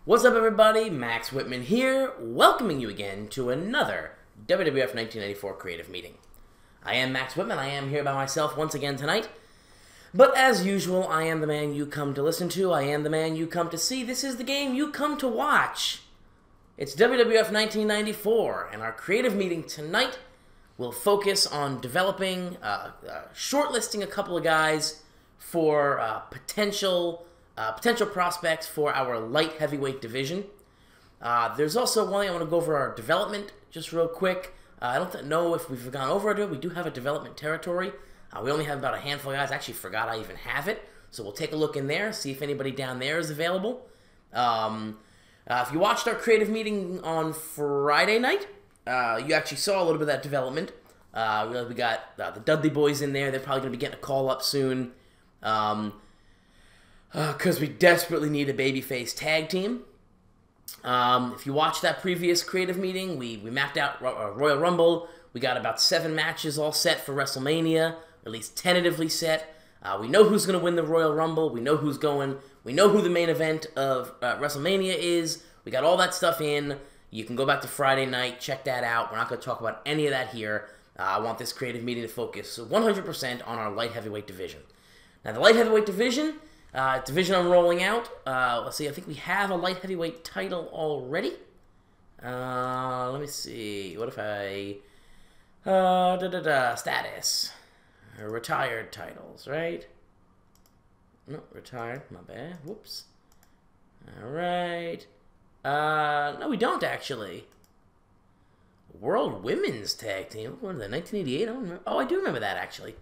What's up, everybody? Max Whitman here, welcoming you again to another WWF 1994 creative meeting. I am Max Whitman. I am here by myself once again tonight. But as usual, I am the man you come to listen to. I am the man you come to see. This is the game you come to watch. It's WWF 1994, and our creative meeting tonight will focus on developing, shortlisting a couple of guys for potential prospects for our light heavyweight division. There's also one thing I want to go over our development just real quick. I don't know if we've gone over it. We do have a development territory. We only have about a handful of guys. I actually forgot I even have it. So we'll take a look in there, see if anybody down there is available. If you watched our creative meeting on Friday night, you actually saw a little bit of that development. We got the Dudley boys in there. They're probably going to be getting a call up soon. Because we desperately need a babyface tag team. If you watched that previous creative meeting, we mapped out Royal Rumble. We got about 7 matches all set for WrestleMania, at least tentatively set. We know who's going to win the Royal Rumble. We know who's going. We know who the main event of WrestleMania is. We got all that stuff in. You can go back to Friday night, check that out. We're not going to talk about any of that here. I want this creative meeting to focus 100% on our light heavyweight division. Now, the light heavyweight division... division I'm rolling out. Let's see. I think we have a light heavyweight title already. Let me see. What if I... status. Retired titles, right? No, retired. My bad. Whoops. Alright. No, we don't, actually. World Women's Tag Team. What was that, 1988? I don't remember. Oh, I do remember that, actually.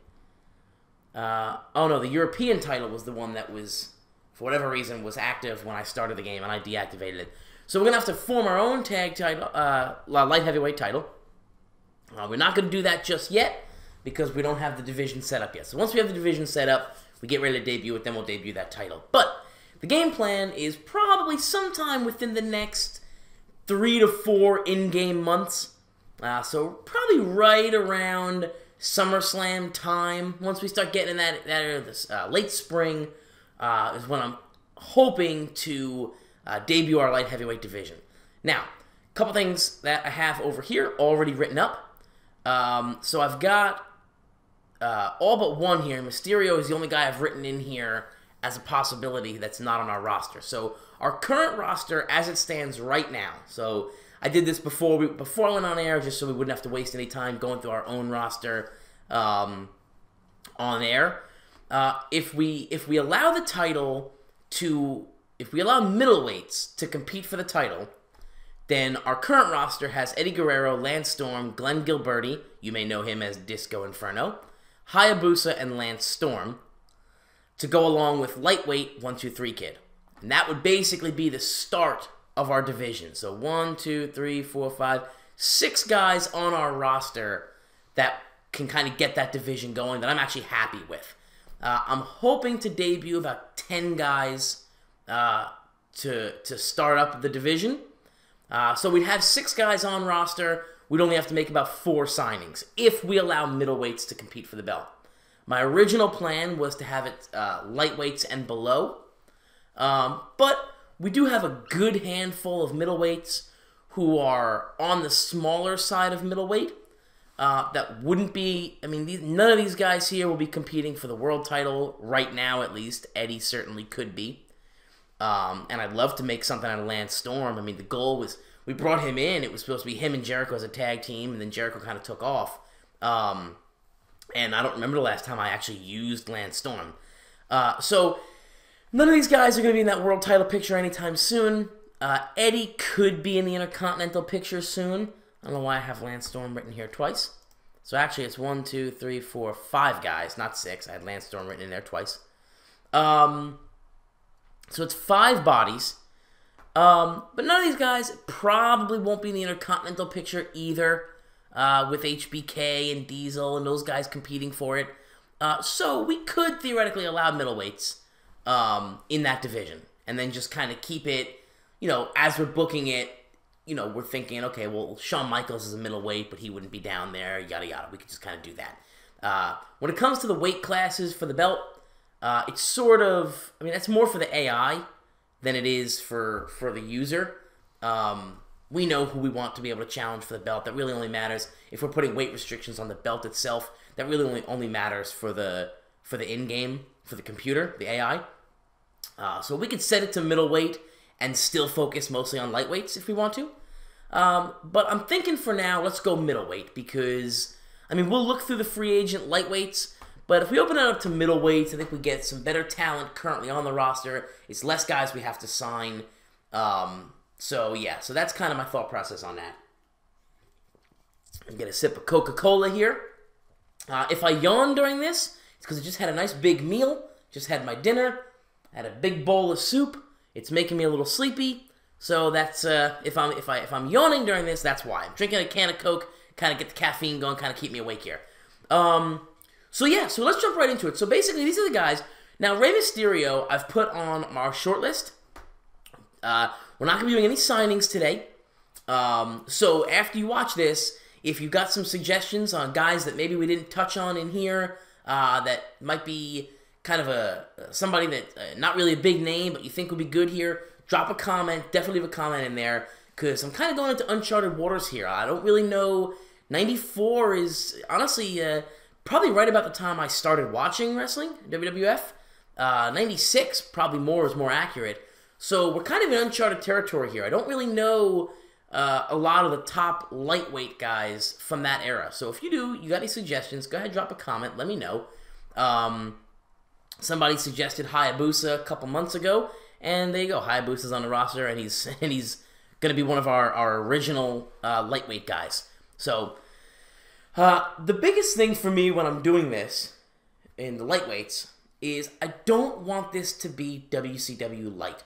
Oh no, the European title was the one that was, for whatever reason, was active when I started the game, and I deactivated it. So we're going to have to form our own tag title, light heavyweight title. We're not going to do that just yet, because we don't have the division set up yet. So once we have the division set up, we get ready to debut it, then we'll debut that title. But the game plan is probably sometime within the next 3 to 4 in-game months. So probably right around SummerSlam time. Once we start getting in that late spring is when I'm hoping to debut our light heavyweight division. Now, a couple things that I have over here already written up. So I've got all but one here. Mysterio is the only guy I've written in here as a possibility that's not on our roster. So our current roster as it stands right now. So I did this before I went on air, just so we wouldn't have to waste any time going through our own roster on air. If we allow the title to, if we allow middleweights to compete for the title, then our current roster has Eddie Guerrero, Lance Storm, Glenn Gilberti, you may know him as Disco Inferno, Hayabusa, and Lance Storm, to go along with lightweight 1-2-3 Kid. And that would basically be the start of our division. So 1, 2, 3, 4, 5, 6 guys on our roster that can kind of get that division going that I'm actually happy with. I'm hoping to debut about 10 guys to start up the division. So we'd have 6 guys on roster. We'd only have to make about 4 signings if we allow middleweights to compete for the belt. My original plan was to have it lightweights and below. But we do have a good handful of middleweights who are on the smaller side of middleweight. That wouldn't be, I mean, none of these guys here will be competing for the world title right now, at least. Eddie certainly could be. And I'd love to make something out of Lance Storm. I mean, the goal was, we brought him in. It was supposed to be him and Jericho as a tag team, and then Jericho kind of took off. And I don't remember the last time I actually used Lance Storm. So none of these guys are going to be in that world title picture anytime soon. Eddie could be in the Intercontinental picture soon. I don't know why I have Lance Storm written here twice. So actually it's 1, 2, 3, 4, 5 guys, not 6. I had Lance Storm written in there twice. So it's 5 bodies. But none of these guys probably won't be in the Intercontinental picture either, with HBK and Diesel and those guys competing for it. So we could theoretically allow middleweights in that division. And then just kind of keep it, you know, as we're booking it, you know, we're thinking, okay, well, Shawn Michaels is a middleweight, but he wouldn't be down there, yada, yada. We could just kind of do that. When it comes to the weight classes for the belt, it's sort of, I mean, that's more for the AI than it is for the user. We know who we want to be able to challenge for the belt. That really only matters if we're putting weight restrictions on the belt itself. That really only matters for the in-game, for the computer, the AI. So we could set it to middleweight and still focus mostly on lightweights if we want to. But I'm thinking for now, let's go middleweight because, I mean, we'll look through the free agent lightweights, but if we open it up to middleweights, I think we get some better talent currently on the roster. It's less guys we have to sign. So that's kind of my thought process on that. I'm get a sip of Coca-Cola here. If I yawn during this, it's because I just had a nice big meal, just had my dinner, had a big bowl of soup. It's making me a little sleepy. So that's if I'm yawning during this, that's why. I'm drinking a can of Coke, kind of get the caffeine going, kind of keep me awake here. So let's jump right into it. So basically, these are the guys. Now, Rey Mysterio, I've put on our short list. We're not going to be doing any signings today. So after you watch this, if you've got some suggestions on guys that maybe we didn't touch on in here, that might be kind of somebody that not really a big name, but you think would be good here, drop a comment. Definitely leave a comment in there, because I'm kind of going into uncharted waters here. I don't really know. 94 is honestly probably right about the time I started watching wrestling, WWF. 96 probably is more accurate. So we're kind of in uncharted territory here. I don't really know a lot of the top lightweight guys from that era. So if you do, you got any suggestions, go ahead, drop a comment, let me know. Somebody suggested Hayabusa a couple months ago, and there you go. Hayabusa's on the roster, and he's going to be one of our original lightweight guys. So the biggest thing for me when I'm doing this in the lightweights is I don't want this to be WCW light.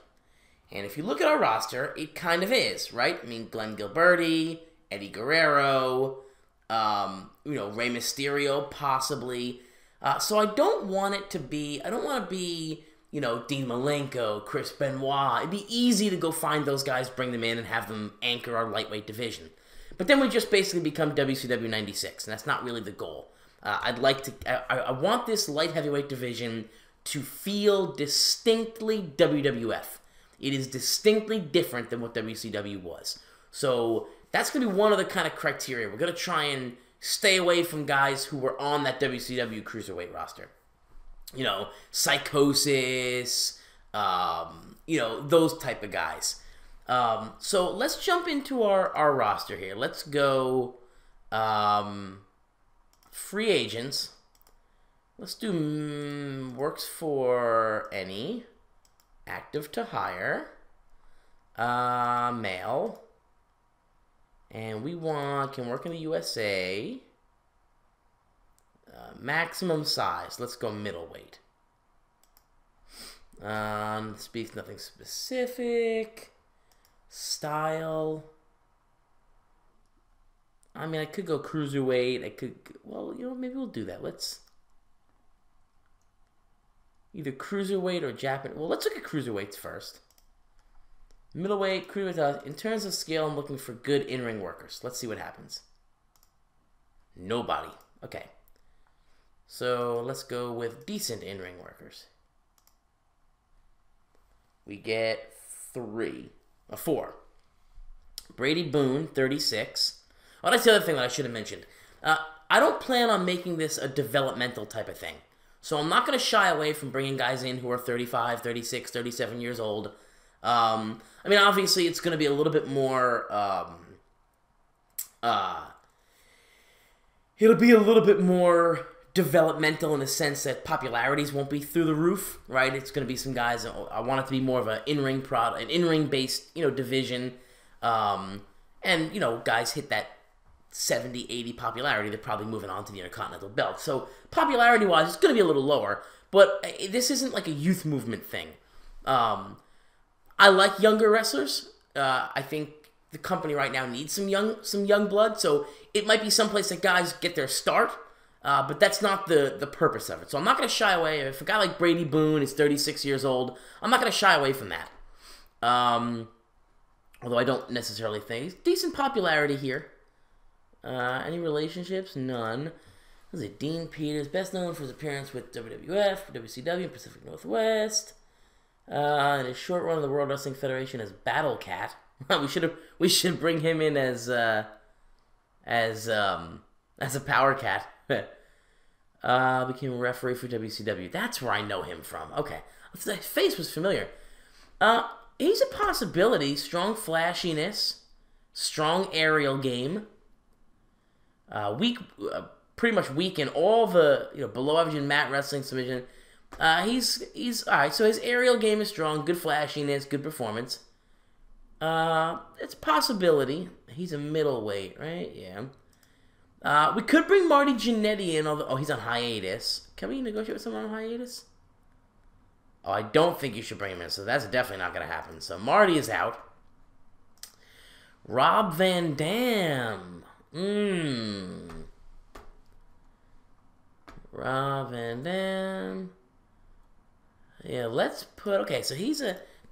And if you look at our roster, it kind of is, right? I mean, Glenn Gilberti, Eddie Guerrero, Rey Mysterio, possibly. So I don't want it to be, I don't want to be, Dean Malenko, Chris Benoit. It'd be easy to go find those guys, bring them in, and have them anchor our lightweight division. But then we just basically become WCW 96, and that's not really the goal. I want this light heavyweight division to feel distinctly WWF. It is distinctly different than what WCW was. So that's going to be one of the kind of criteria. We're going to try and stay away from guys who were on that WCW cruiserweight roster. Psychosis, those type of guys. So let's jump into our roster here. Let's go free agents. Let's do works for any. Active to hire, male, and we can work in the USA, maximum size, let's go middleweight, speaks nothing specific, style, I mean, I could go cruiserweight, maybe we'll do that, let's either cruiserweight or Japan. Well, let's look at cruiserweights first. Middleweight, cruiserweight. In terms of scale, I'm looking for good in-ring workers. Let's see what happens. Nobody. Okay. So let's go with decent in-ring workers. We get 4. Brady Boone, 36. Oh, that's the other thing that I should have mentioned. I don't plan on making this a developmental type of thing. So I'm not going to shy away from bringing guys in who are 35, 36, 37 years old. I mean, obviously, it's going to be a little bit more... it'll be a little bit more developmental in the sense that popularities won't be through the roof, right? It's going to be some guys... I want it to be more of an in-ring product, an in-ring-based, division. And, guys hit that 70, 80 popularity, they're probably moving on to the Intercontinental Belt. So popularity-wise, it's going to be a little lower, but this isn't like a youth movement thing. I like younger wrestlers. I think the company right now needs some young blood, so it might be someplace that guys get their start, but that's not the purpose of it. So I'm not going to shy away. If a guy like Brady Boone is 36 years old, I'm not going to shy away from that. Although I don't necessarily think decent popularity here. Any relationships? None. Was it Dean Peters, best known for his appearance with WWF, WCW, Pacific Northwest. In his short run of the World Wrestling Federation as Battle Cat. we should bring him in as a Power Cat. Became a referee for WCW. That's where I know him from. Okay, his face was familiar. He's a possibility. Strong flashiness, strong aerial game. Pretty much weak in all the below average in mat wrestling submission. He's all right. So his aerial game is strong, good flashiness, good performance. It's a possibility. He's a middleweight, right? Yeah. We could bring Marty Jannetty in. Oh, he's on hiatus. Can we negotiate with someone on hiatus? Oh, I don't think you should bring him in. So that's definitely not going to happen. So Marty is out. Rob Van Dam. Rob Van Dam. Yeah, let's put... Okay, so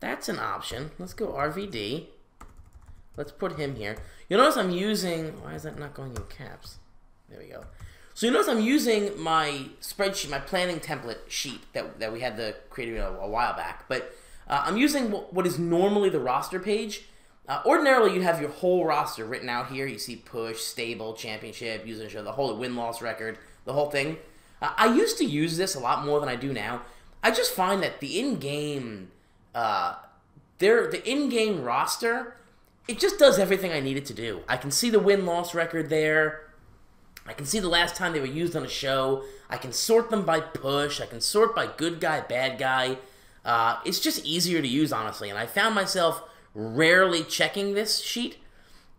that's an option. Let's go RVD. Let's put him here. You'll notice I'm using... Why is that not going in caps? There we go. So you notice I'm using my spreadsheet, my planning template sheet that we had created a while back. But I'm using what is normally the roster page. Ordinarily, you'd have your whole roster written out here. You see push, stable, championship, user show, the whole win-loss record, the whole thing. I used to use this a lot more than I do now. I just find that the in-game, the in-game roster, it just does everything I need it to do. I can see the win-loss record there. I can see the last time they were used on a show. I can sort them by push. I can sort by good guy, bad guy. It's just easier to use, honestly. And I found myself rarely checking this sheet,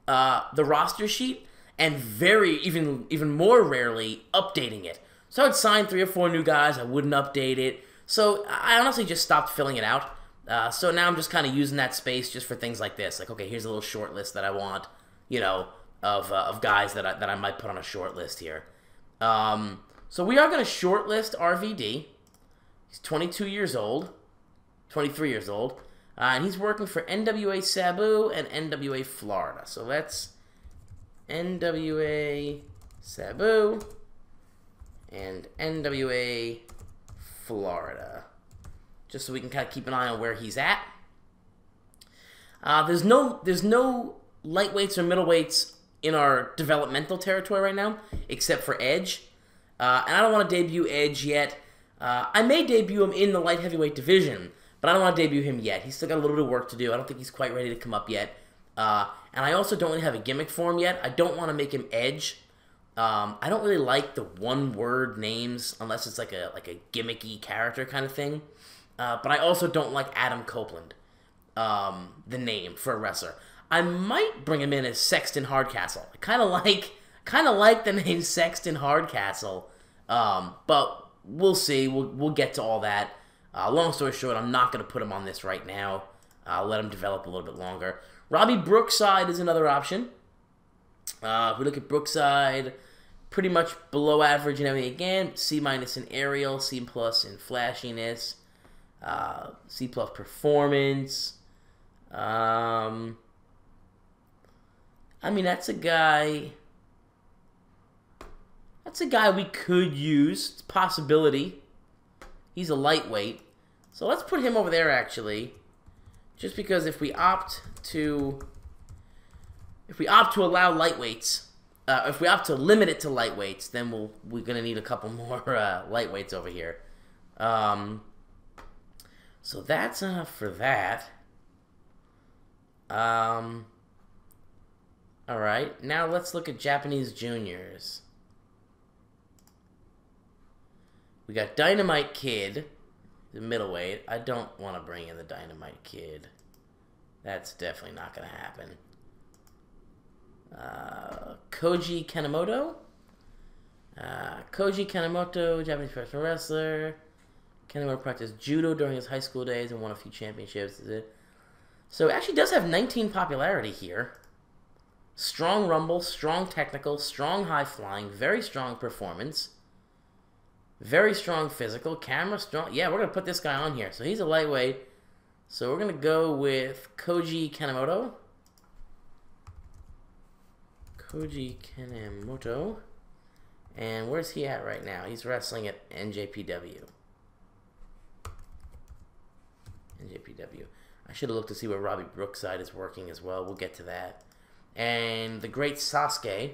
the roster sheet, and even more rarely updating it. So I'd sign 3 or 4 new guys. I wouldn't update it. So I honestly just stopped filling it out. So now I'm just kind of using that space just for things like this. Like, okay, here's a little short list that I want, of guys that I might put on a short list here. So we are going to shortlist RVD. He's 23 years old. And he's working for NWA Sabu and NWA Florida. So that's NWA Sabu and NWA Florida. Just so we can kind of keep an eye on where he's at. There's no lightweights or middleweights in our developmental territory right now, except for Edge. And I don't want to debut Edge yet. I may debut him in the light heavyweight division, but I don't want to debut him yet. He's still got a little bit of work to do. I don't think he's quite ready to come up yet. And I also don't really have a gimmick for him yet. I don't want to make him Edge. I don't really like the one-word names unless it's like a gimmicky character kind of thing. But I also don't like Adam Copeland, the name for a wrestler. I might bring him in as Sexton Hardcastle. I kind of like the name Sexton Hardcastle. But we'll see. We'll get to all that. Long story short, I'm not going to put him on this right now. I'll let him develop a little bit longer. Robbie Brookside is another option. If we look at Brookside, pretty much below average and everything again. C- in aerial, C+ in flashiness, C+ performance. I mean, that's a guy we could use. It's a possibility. He's a lightweight. So let's put him over there, actually. Just because if we opt to allow lightweights, if we opt to limit it to lightweights, then we're gonna need a couple more lightweights over here. So that's enough for that. All right, now let's look at Japanese juniors. We got Dynamite Kid, the middleweight. I don't want to bring in the Dynamite Kid. That's definitely not going to happen. Koji Kanemoto. Koji Kanemoto, Japanese professional wrestler. Kanemoto practiced judo during his high school days and won a few championships. So it actually does have 19 popularity here. Strong rumble, strong technical, strong high flying, very strong performance. Very strong physical, camera strong. Yeah, we're going to put this guy on here. So he's a lightweight. So we're going to go with Koji Kanemoto. Koji Kanemoto. And where's he at right now? He's wrestling at NJPW. NJPW. I should have looked to see where Robbie Brookside is working as well. We'll get to that. And the great Sasuke.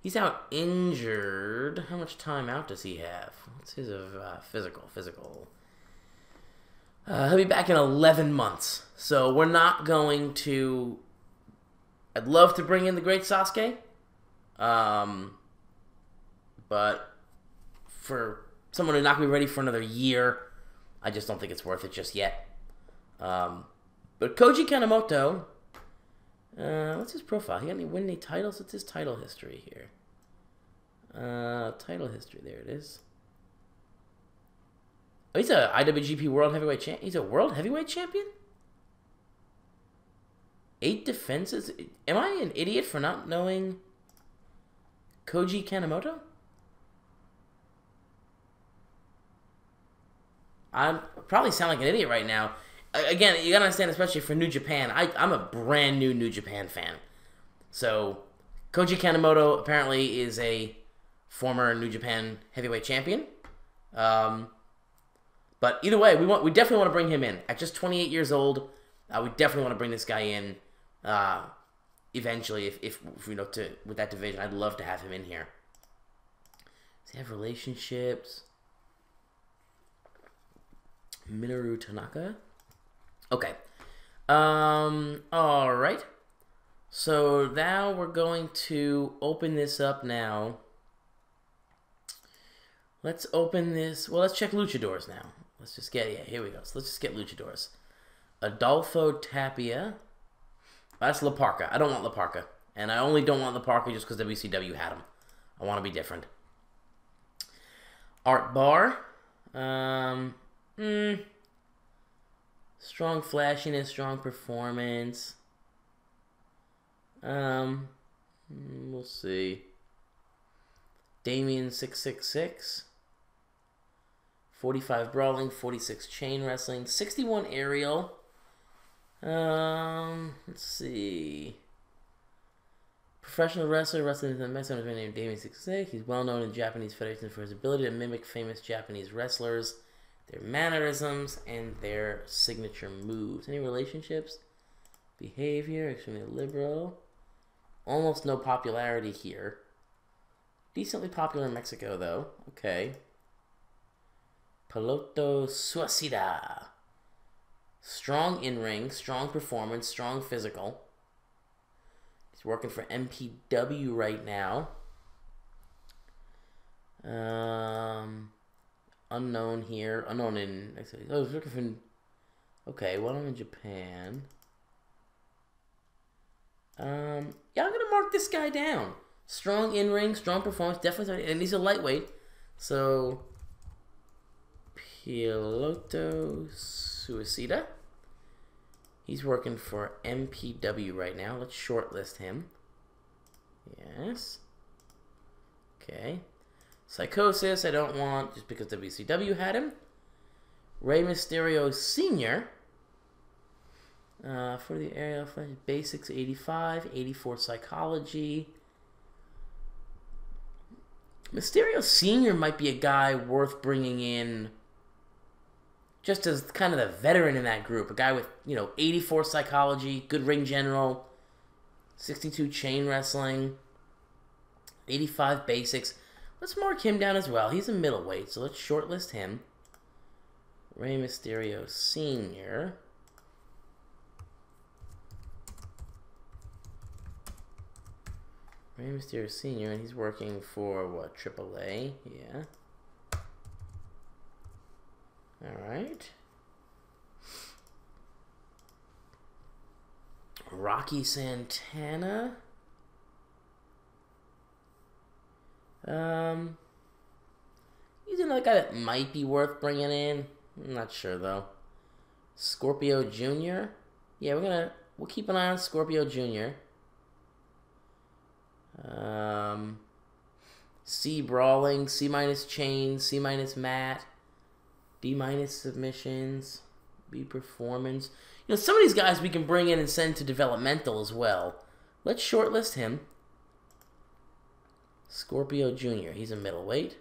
He's out injured. How much time out does he have? What's his physical? He'll be back in 11 months. So we're not going to... I'd love to bring in the great Sasuke. But for someone who's not going to be ready for another year, I just don't think it's worth it just yet. But Koji Kanemoto, what's his profile? He got win any titles? What's his title history here? Title history, there it is. Oh, he's a IWGP World Heavyweight Champion. He's a World Heavyweight Champion? 8 defenses? Am I an idiot for not knowing Koji Kanemoto? I probably sound like an idiot right now. Again, you gotta understand, especially for New Japan, I'm a brand new New Japan fan. So, Koji Kanemoto apparently is a former New Japan heavyweight champion. But either way, we definitely want to bring him in. At just 28 years old, we definitely want to bring this guy in. Eventually, if you know, with that division, I'd love to have him in here. Does he have relationships? Minoru Tanaka. Okay. All right. So now we're going to open this up now. Let's open this. Well, let's check luchadors now. Let's just get, yeah, here we go. So let's just get luchadors. Adolfo Tapia. That's La Parca. I don't want La Parca. And I only don't want La Parca just because WCW had him. I want to be different. Art Barr. Strong flashiness, strong performance. We'll see. Damien 666. 45 brawling, 46 chain wrestling, 61 aerial. Let's see. Professional wrestler, wrestling in the Mexican named Damien 666. He's well known in Japanese federations for his ability to mimic famous Japanese wrestlers, their mannerisms, and their signature moves. Any relationships? Behavior, extremely liberal. Almost no popularity here. Decently popular in Mexico, though. Okay. Piloto Suicida. Strong in-ring, strong performance, strong physical. He's working for MPW right now. Unknown here. Unknown in... Oh, he's working for... Okay, well, I'm in Japan. Yeah, I'm going to mark this guy down. Strong in-ring, strong performance, definitely... And he's a lightweight. So... Piloto Suicida. He's working for MPW right now. Let's shortlist him. Yes. Okay. Psychosis, I don't want, just because WCW had him. Rey Mysterio Sr. For the area of basics, 85. 84 psychology. Mysterio Sr. might be a guy worth bringing in just as kind of the veteran in that group. A guy with, 84 psychology, good ring general, 62 chain wrestling, 85 basics. Let's mark him down as well. He's a middleweight, so let's shortlist him. Rey Mysterio Sr. Rey Mysterio Sr., and he's working for, what, AAA? Yeah. Alright. Rocky Santana. He's another guy that might be worth bringing in. I'm not sure, though. Scorpio Jr. Yeah, we'll keep an eye on Scorpio Jr. C brawling, C minus chain, C minus mat, D minus submissions, B performance. Some of these guys we can bring in and send to developmental as well. Let's shortlist him. Scorpio Jr. He's a middleweight.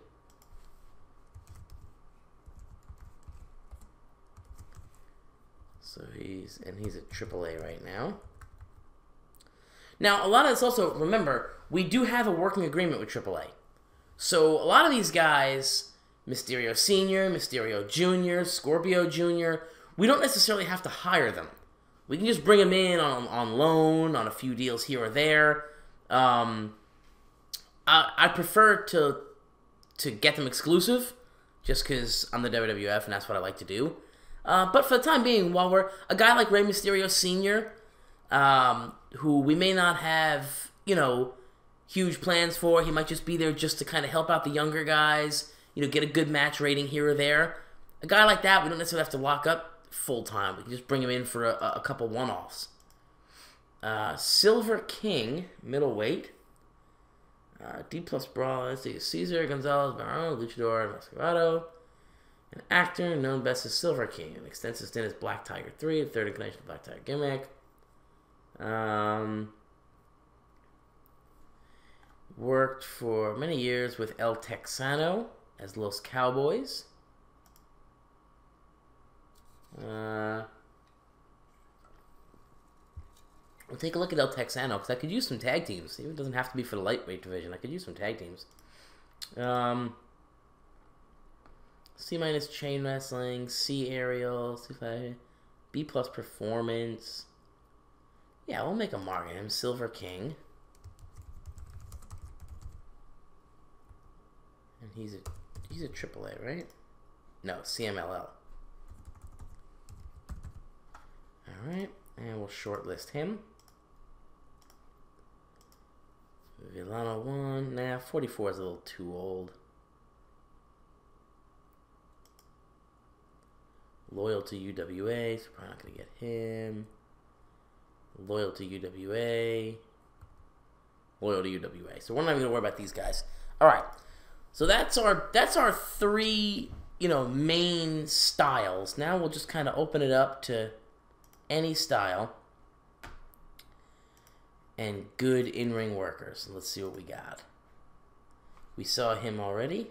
So he's at AAA right now. Now, a lot of this also, remember, we do have a working agreement with AAA. So, a lot of these guys, Mysterio Sr., Mysterio Jr., Scorpio Jr., we don't necessarily have to hire them. We can just bring them in on loan, on a few deals here or there. I prefer to get them exclusive, just because I'm the WWF and that's what I like to do. But for the time being, while we're a guy like Rey Mysterio Sr., who we may not have, huge plans for. He might just be there just to kind of help out the younger guys, get a good match rating here or there. A guy like that, we don't necessarily have to lock up full time. We can just bring him in for a couple one-offs. Silver King, middleweight. D+ Brawl, let's see, Cesar, Gonzalez, Barone, Luchador, Mascarado. An actor known best as Silver King. An extensive stint as Black Tiger 3, a third incarnation of Black Tiger gimmick. Worked for many years with El Texano as Los Cowboys. We'll take a look at El Texano, because I could use some tag teams. Even doesn't have to be for the lightweight division. I could use some tag teams. C- chain wrestling, C aerial, B+ performance. Yeah, we'll make a mark at him. Silver King. And he's a AAA, right? No, CMLL. Alright, and we'll shortlist him. Villano 1. Nah, 44 is a little too old. Loyal to UWA, so probably not going to get him. Loyal to UWA. Loyal to UWA. So we're not even going to worry about these guys. Alright. So that's our three, main styles. Now we'll just kind of open it up to any style. And good in-ring workers. Let's see what we got. We saw him already.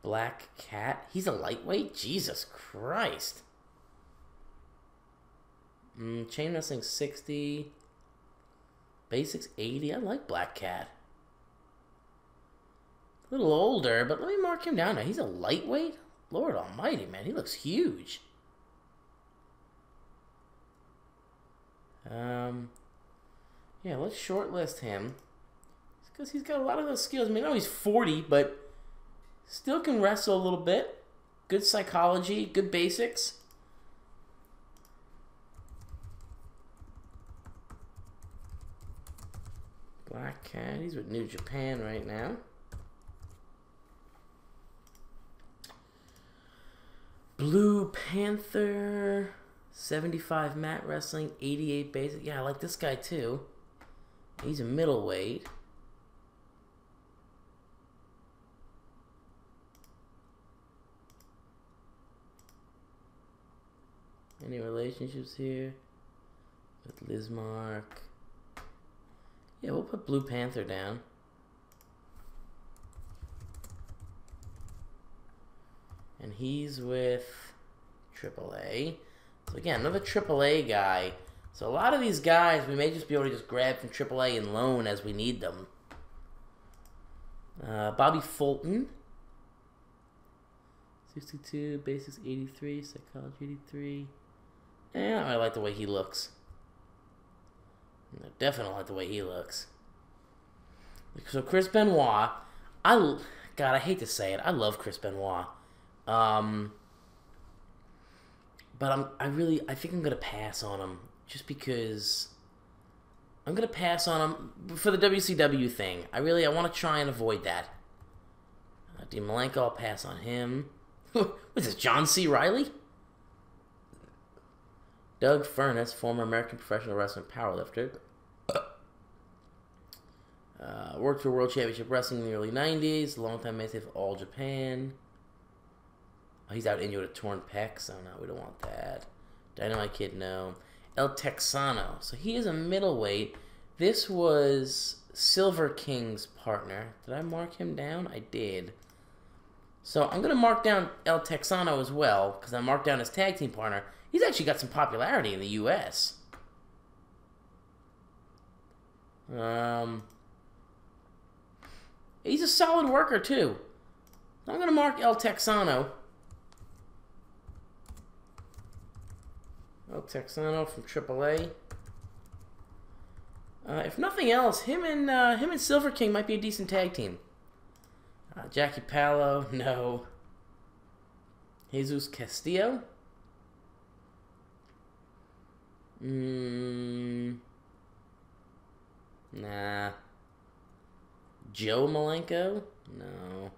Black Cat. He's a lightweight? Jesus Christ. Chain wrestling 60. Basics 80. I like Black Cat. A little older, but let me mark him down now. He's a lightweight? Lord almighty, man. He looks huge. Yeah, let's shortlist him. Because he's got a lot of those skills. I mean, I know he's 40, but still can wrestle a little bit. Good psychology, good basics. Black Cat, he's with New Japan right now. Blue Panther, 75 mat wrestling, 88 basic. Yeah, I like this guy too. He's a middleweight. Any relationships here with Lizmark? Yeah, we'll put Blue Panther down. And he's with AAA. So again, another AAA guy. So a lot of these guys we may just be able to just grab from AAA and loan as we need them. Bobby Fulton. 62, basics 83, psychology 83. Yeah, I like the way he looks. I definitely like the way he looks. So Chris Benoit, God, I hate to say it, I love Chris Benoit. But I think I'm gonna pass on him just because I'm gonna pass on him for the WCW thing. I want to try and avoid that. Dean Malenko, I'll pass on him. What is this, John C. Reilly? Doug Furness, former American professional wrestling powerlifter. Worked for World Championship Wrestling in the early 90s. Longtime mainstay of All Japan. Oh, he's out injured with a torn pec, so no, we don't want that. Dynamite Kid, no. El Texano. So he is a middleweight. This was Silver King's partner. Did I mark him down? I did. So I'm going to mark down El Texano as well, because I marked down his tag team partner. He's actually got some popularity in the U.S. He's a solid worker, too. I'm going to mark El Texano. El Texano from AAA. If nothing else, him and Silver King might be a decent tag team. Jackie Palo, no. Jesus Castillo? Nah. Joe Malenko? No.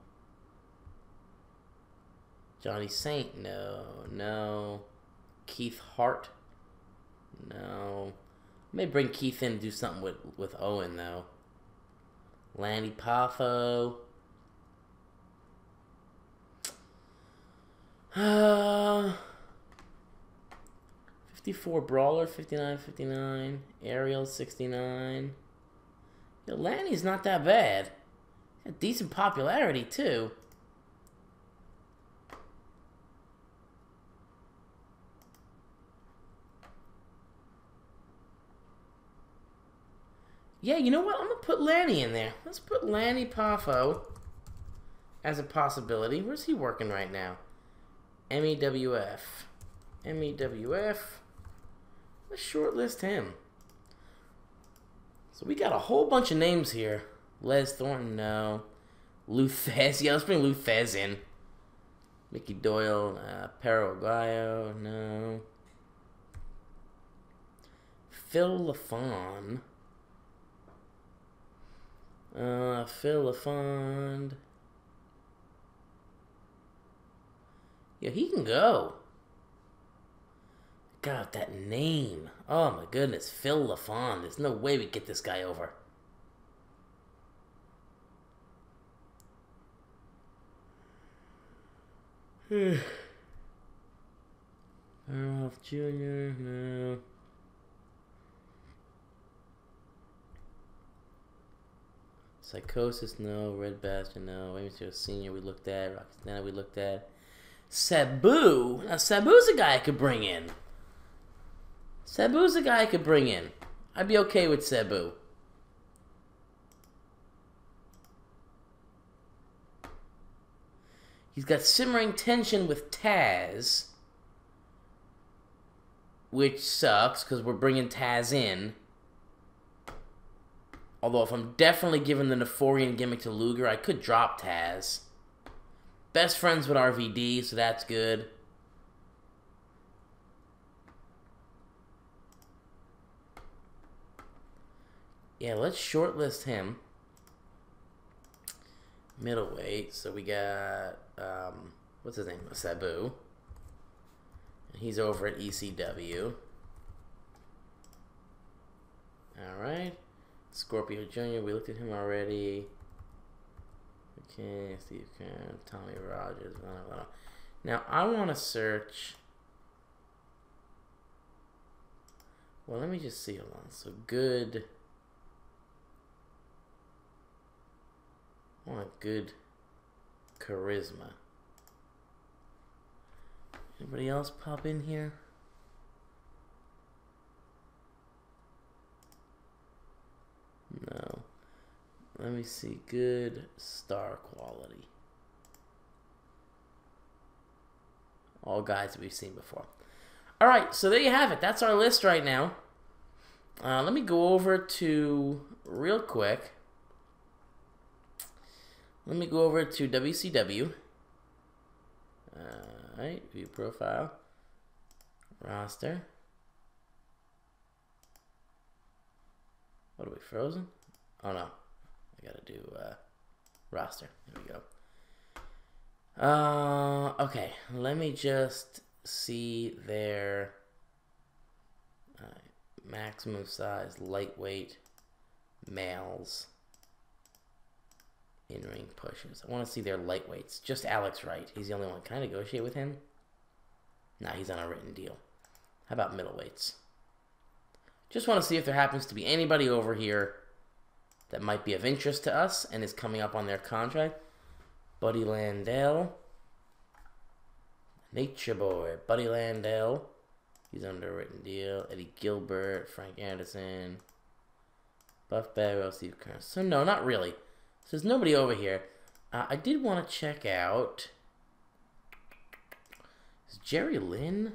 Johnny Saint? No. No. Keith Hart? No. I may bring Keith in to do something with Owen, though. Lanny Poffo. 54 Brawler, 59. Ariel, 69. Yo, Lanny's not that bad. Got decent popularity, too. Yeah, you know what? I'm going to put Lanny in there. Let's put Lanny Poffo as a possibility. Where's he working right now? MEWF. MEWF. Let's shortlist him. So we got a whole bunch of names here. Les Thornton, no. Luthez, yeah, let's bring Luthez in. Mickey Doyle, Perro Aguayo, no. Phil LaFond. Phil LaFond. Yeah, he can go. God, that name. Oh my goodness, Phil LaFond. There's no way we get this guy over. Ralph Jr., no. Psychosis, no. Red Bastard, no. Amy Senior, we looked at. Roxanne, we looked at. Sabu. Now, Sabu's a guy I could bring in. Sabu's a guy I could bring in. I'd be okay with Sabu. He's got simmering tension with Taz, which sucks because we're bringing Taz in. Although if I'm definitely giving the Nephorian gimmick to Luger, I could drop Taz. Best friends with RVD, so that's good. Yeah, let's shortlist him. Middleweight, so we got, what's his name? Sabu. He's over at ECW. Alright. Scorpio Jr., we looked at him already. Okay, Steve Kern, Tommy Rogers. Blah, blah. Now, I want to search. Well, let me just see. Hold on. So, good. I want good charisma. Anybody else pop in here? No. Let me see. Good star quality. All guys that we've seen before. Alright, so there you have it. That's our list right now. Let me go over to, real quick, let me go over to WCW. Alright, view profile. Roster. What are we, frozen? Oh no. I gotta do roster. There we go. Okay, let me just see their maximum size, lightweight, males, in-ring pushes. I want to see their lightweights. Just Alex Wright. He's the only one. Can I negotiate with him? Nah, he's on a written deal. How about middleweights? Just want to see if there happens to be anybody over here that might be of interest to us and is coming up on their contract. Buddy Landell. Nature Boy. Buddy Landell. He's underwritten deal. Eddie Gilbert. Frank Anderson. Buff Bagwell. Steve Kerr. So, no, not really. So, there's nobody over here. I did want to check out... Is Jerry Lynn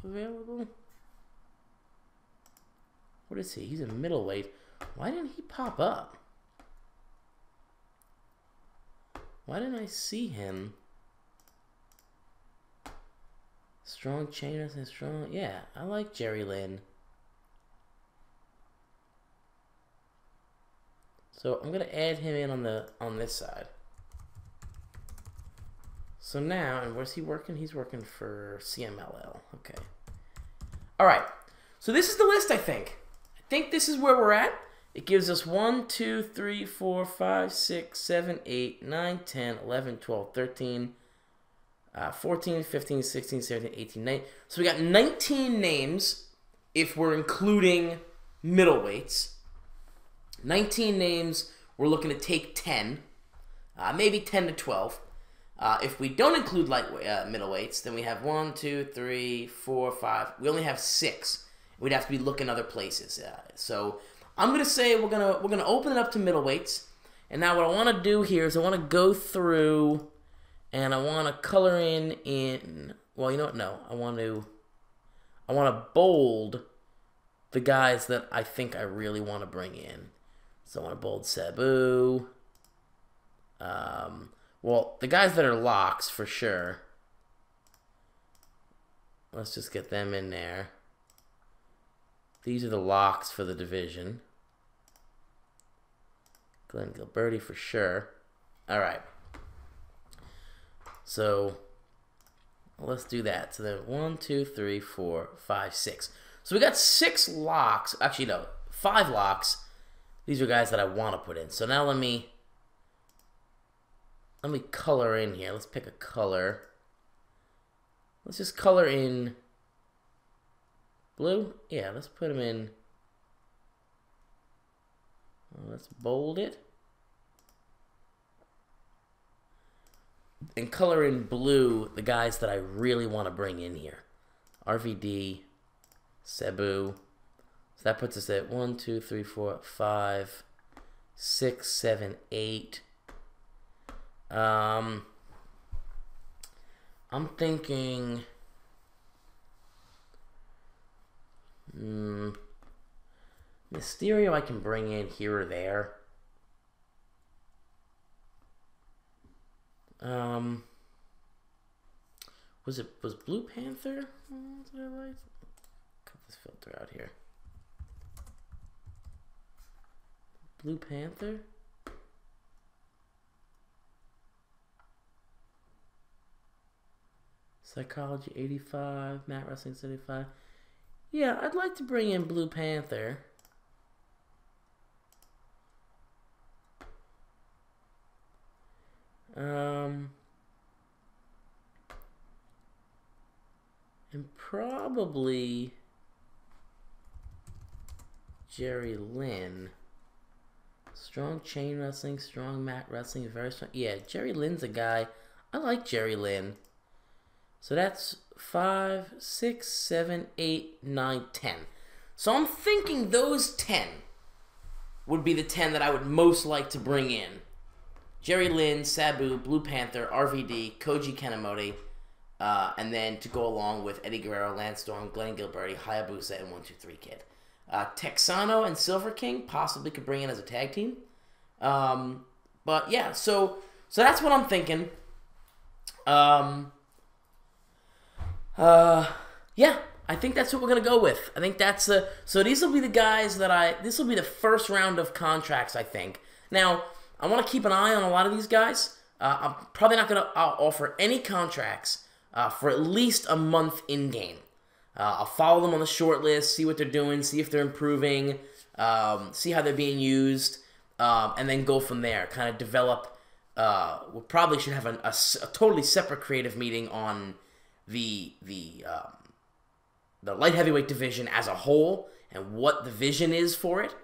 available? What is he? He's a middleweight. Why didn't he pop up? Why didn't I see him? Strong chainers and strong... Yeah, I like Jerry Lynn. So I'm gonna add him in on this side. So now, and where's he working? He's working for CMLL. Okay. All right. So this is the list, I think. I think this is where we're at. It gives us 1, 2, 3, 4, 5, 6, 7, 8, 9, 10, 11, 12, 13, 14, 15, 16, 17, 18, 19. So we got 19 names if we're including middleweights. 19 names. We're looking to take 10, maybe 10 to 12. If we don't include middleweights, then we have 1, 2, 3, 4, 5. We only have 6. We'd have to be looking other places. So I'm gonna say we're gonna open it up to middleweights. And now what I want to do here is I want to go through and I want to color in. Well, you know what? No, I want to bold the guys that I think I really want to bring in. So I want to bold Sabu. Well, the guys that are locks, for sure. Let's just get them in there. These are the locks for the division. Glenn Gilberti, for sure. All right. So, let's do that. So then 1, 2, 3, 4, 5, 6. So we got 6 locks. Actually, no, 5 locks. These are guys that I want to put in. So now let me color in here. Let's pick a color. Let's just color in blue. Yeah, let's put them in. Let's bold it. And color in blue the guys that I really want to bring in here. RVD, Sabu. So that puts us at 1, 2, 3, 4, 5, 6, 7, 8. I'm thinking Mysterio I can bring in here or there. Was Blue Panther? Did I write? Cut this filter out here. Blue Panther? Psychology 85, Matt Wrestling 75. Yeah, I'd like to bring in Blue Panther. And probably Jerry Lynn. Strong chain wrestling, strong mat wrestling, very strong. Yeah, Jerry Lynn's a guy. I like Jerry Lynn. So that's 5, 6, 7, 8, 9, 10. So I'm thinking those 10 would be the 10 that I would most like to bring in. Jerry Lynn, Sabu, Blue Panther, RVD, Koji Kanemoto, and then to go along with Eddie Guerrero, Lance Storm, Glenn Gilberti, Hayabusa, and 1-2-3 Kid. Texano and Silver King possibly could bring in as a tag team. But yeah, so that's what I'm thinking. Yeah, I think that's what we're gonna go with. I think that's so these will be the guys that this will be the first round of contracts, I think. Now, I want to keep an eye on a lot of these guys. I'm probably not gonna offer any contracts for at least a month in game. I'll follow them on the short list, see what they're doing, see if they're improving, see how they're being used, and then go from there. Kind of develop. We probably should have a totally separate creative meeting on the light heavyweight division as a whole and what the vision is for it.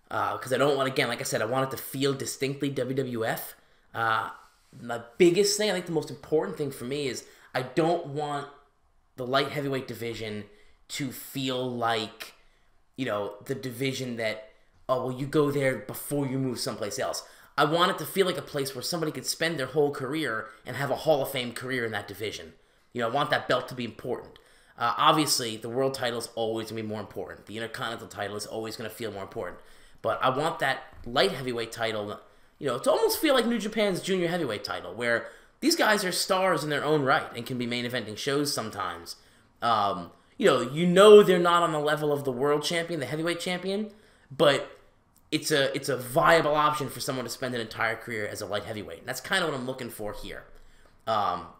because I don't want, again, like I said, I want it to feel distinctly WWF. The biggest thing, I think the most important thing for me is I don't want the light heavyweight division to feel like, the division that, oh, well, you go there before you move someplace else. I want it to feel like a place where somebody could spend their whole career and have a Hall of Fame career in that division. I want that belt to be important. Obviously, the world title is always going to be more important. The Intercontinental title is always going to feel more important. But I want that light heavyweight title, to almost feel like New Japan's junior heavyweight title, where these guys are stars in their own right and can be main eventing shows sometimes. They're not on the level of the world champion, the heavyweight champion, but it's a viable option for someone to spend an entire career as a light heavyweight. And that's kind of what I'm looking for here.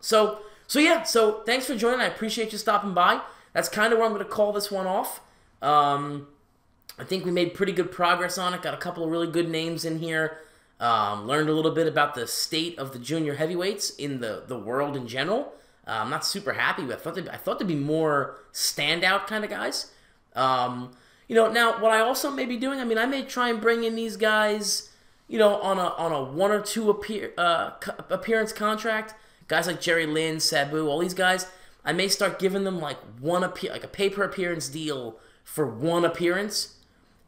So thanks for joining. I appreciate you stopping by. That's kind of where I'm going to call this one off. I think we made pretty good progress on it. Got a couple of really good names in here. Learned a little bit about the state of the junior heavyweights in the world in general. I'm not super happy with. I thought there'd be more standout kind of guys. Now what I also may be doing, I may try and bring in these guys, on a 1 or 2 appearance contract. Guys like Jerry Lynn, Sabu, all these guys. I may start giving them like a pay-per-appearance deal for 1 appearance.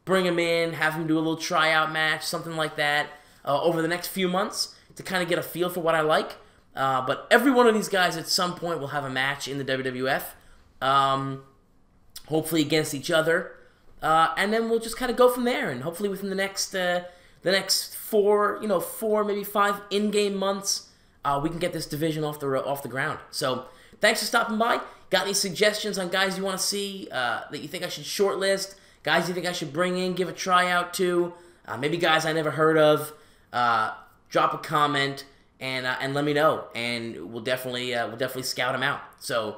Bring them in, have them do a little tryout match, something like that, over the next few months to kind of get a feel for what I like. But every one of these guys at some point will have a match in the WWF, hopefully against each other, and then we'll just kind of go from there. And hopefully within the next 4, maybe 5 in-game months, we can get this division off the ground. So thanks for stopping by. Got any suggestions on guys you want to see that you think I should shortlist? Guys you think I should bring in, give a tryout to? Maybe guys I never heard of? Drop a comment and let me know, and we'll definitely scout them out. So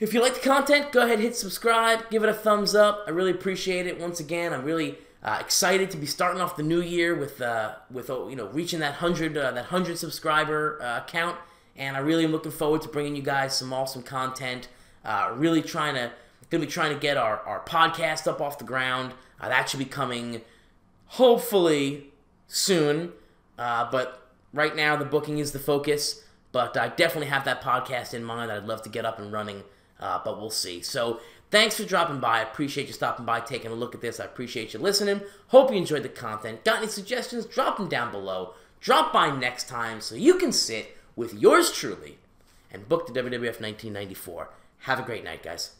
if you like the content, go ahead, hit subscribe, give it a thumbs up. I really appreciate it. Once again, I'm really excited to be starting off the new year with reaching that 100 subscriber count, and I really am looking forward to bringing you guys some awesome content. Really gonna be trying to get our podcast up off the ground. That should be coming hopefully soon, but right now the booking is the focus. But I definitely have that podcast in mind that I'd love to get up and running, but we'll see. So thanks for dropping by. I appreciate you stopping by, taking a look at this. I appreciate you listening. Hope you enjoyed the content. Got any suggestions? Drop them down below. Drop by next time so you can sit with yours truly and book the WWF 1994. Have a great night, guys.